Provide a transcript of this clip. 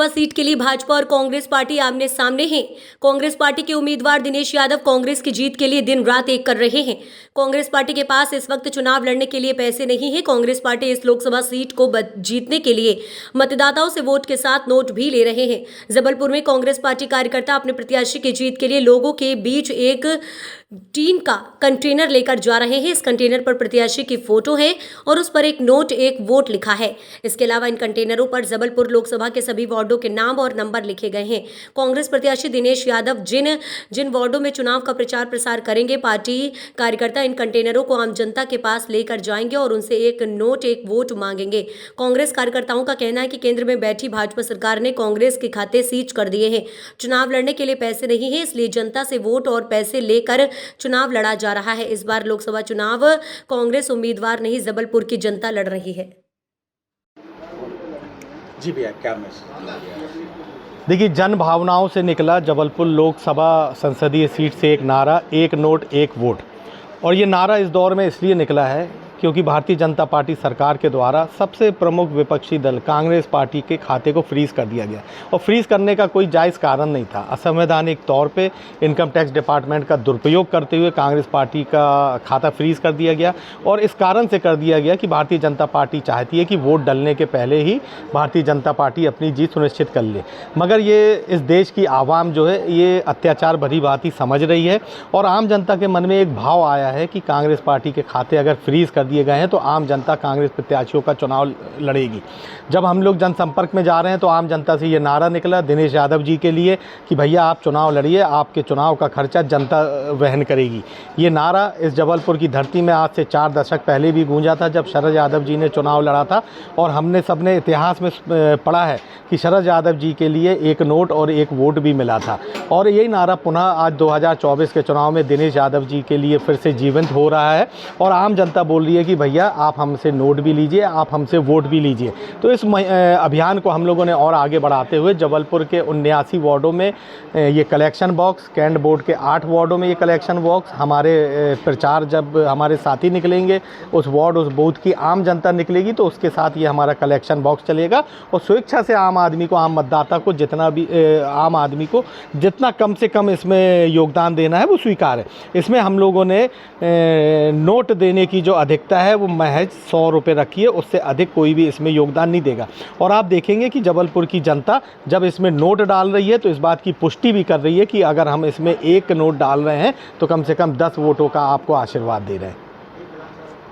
Lok Sabha seat के लिए भाजपा और कांग्रेस पार्टी आमने सामने हैं। कांग्रेस पार्टी के उम्मीदवार दिनेश यादव कांग्रेस की जीत के लिए दिन रात एक कर रहे हैं। कांग्रेस पार्टी के पास इस वक्त चुनाव लड़ने के लिए पैसे नहीं है। कांग्रेस पार्टी इस लोकसभा सीट को जीतने के लिए मतदाताओं से वोट के साथ नोट भी ले रहे हैं। जबलपुर में कांग्रेस पार्टी कार्यकर्ता अपने प्रत्याशी की जीत के लिए लोगों के बीच एक टीन का कंटेनर लेकर जा रहे हैं। इस कंटेनर पर प्रत्याशी की फोटो है और उस पर एक नोट एक वोट लिखा है। इसके अलावा इन कंटेनरों पर जबलपुर लोकसभा के सभी वार्डों के नाम और नंबर लिखे गए हैं। कांग्रेस प्रत्याशी दिनेश यादव जिन वार्डों में चुनाव का प्रचार प्रसार करेंगे, पार्टी कार्यकर्ता इन कंटेनरों को आम जनता के पास लेकर जाएंगे और उनसे एक नोट एक वोट मांगेंगे। कांग्रेस कार्यकर्ताओं का कहना है कि केंद्र में बैठी भाजपा सरकार ने कांग्रेस के खाते सीज कर दिए हैं। चुनाव लड़ने के लिए पैसे नहीं है, इसलिए जनता से वोट और पैसे लेकर चुनाव लड़ा जा रहा है। इस बार लोकसभा चुनाव कांग्रेस उम्मीदवार नहीं, जबलपुर की जनता लड़ रही है। जी भैया, क्या मैसेज? देखिए, जन भावनाओं से निकला जबलपुर लोकसभा संसदीय सीट से एक नारा, एक नोट एक वोट। और ये नारा इस दौर में इसलिए निकला है क्योंकि भारतीय जनता पार्टी सरकार के द्वारा सबसे प्रमुख विपक्षी दल कांग्रेस पार्टी के खाते को फ्रीज़ कर दिया गया। और फ्रीज़ करने का कोई जायज़ कारण नहीं था। असंवैधानिक तौर पे इनकम टैक्स डिपार्टमेंट का दुरुपयोग करते हुए कांग्रेस पार्टी का खाता फ्रीज़ कर दिया गया। और इस कारण से कर दिया गया कि भारतीय जनता पार्टी चाहती है कि वोट डलने के पहले ही भारतीय जनता पार्टी अपनी जीत सुनिश्चित कर ले। मगर ये इस देश की आवाम जो है ये अत्याचार भरी बात ही समझ रही है। और आम जनता के मन में एक भाव आया है कि कांग्रेस पार्टी के खाते अगर फ्रीज़ कर दिए गए हैं तो आम जनता कांग्रेस प्रत्याशियों का चुनाव लड़ेगी। जब हम लोग जनसंपर्क में जा रहे हैं तो आम जनता से ये नारा निकला दिनेश यादव जी के लिए कि भैया आप चुनाव लड़िए, आपके चुनाव का खर्चा जनता वहन करेगी। ये नारा इस जबलपुर की धरती में आज से 4 दशक पहले भी गूंजा था, जब शरद यादव जी ने चुनाव लड़ा था। और हमने सबने इतिहास में पढ़ा है कि शरद यादव जी के लिए एक नोट और एक वोट भी मिला था। और यही नारा पुनः आज 2024 के चुनाव में दिनेश यादव जी के लिए फिर से जीवंत हो रहा है। और आम जनता बोल रही है कि भैया आप हमसे नोट भी लीजिए, आप हमसे वोट भी लीजिए। तो इस अभियान को हम लोगों ने और आगे बढ़ाते हुए जबलपुर के 79 वार्डों में ये कलेक्शन बॉक्स, कैंट बोर्ड के 8 वार्डों में ये कलेक्शन बॉक्स, हमारे प्रचार जब हमारे साथी निकलेंगे उस वार्ड उस बूथ की आम जनता निकलेगी तो उसके साथ ये हमारा कलेक्शन बॉक्स चलेगा। और स्वेच्छा से आम आदमी को, आम मतदाता को जितना भी आम आदमी को जितना कम से कम इसमें योगदान देना है वो स्वीकार है। इसमें हम लोगों ने नोट देने की जो अधिकता है वो महज 100 रुपये रखी है, उससे अधिक कोई भी इसमें योगदान नहीं देगा। और आप देखेंगे कि जबलपुर की जनता जब इसमें नोट डाल रही है तो इस बात की पुष्टि भी कर रही है कि अगर हम इसमें एक नोट डाल रहे हैं तो कम से कम 10 वोटों का आपको आशीर्वाद दे रहे हैं।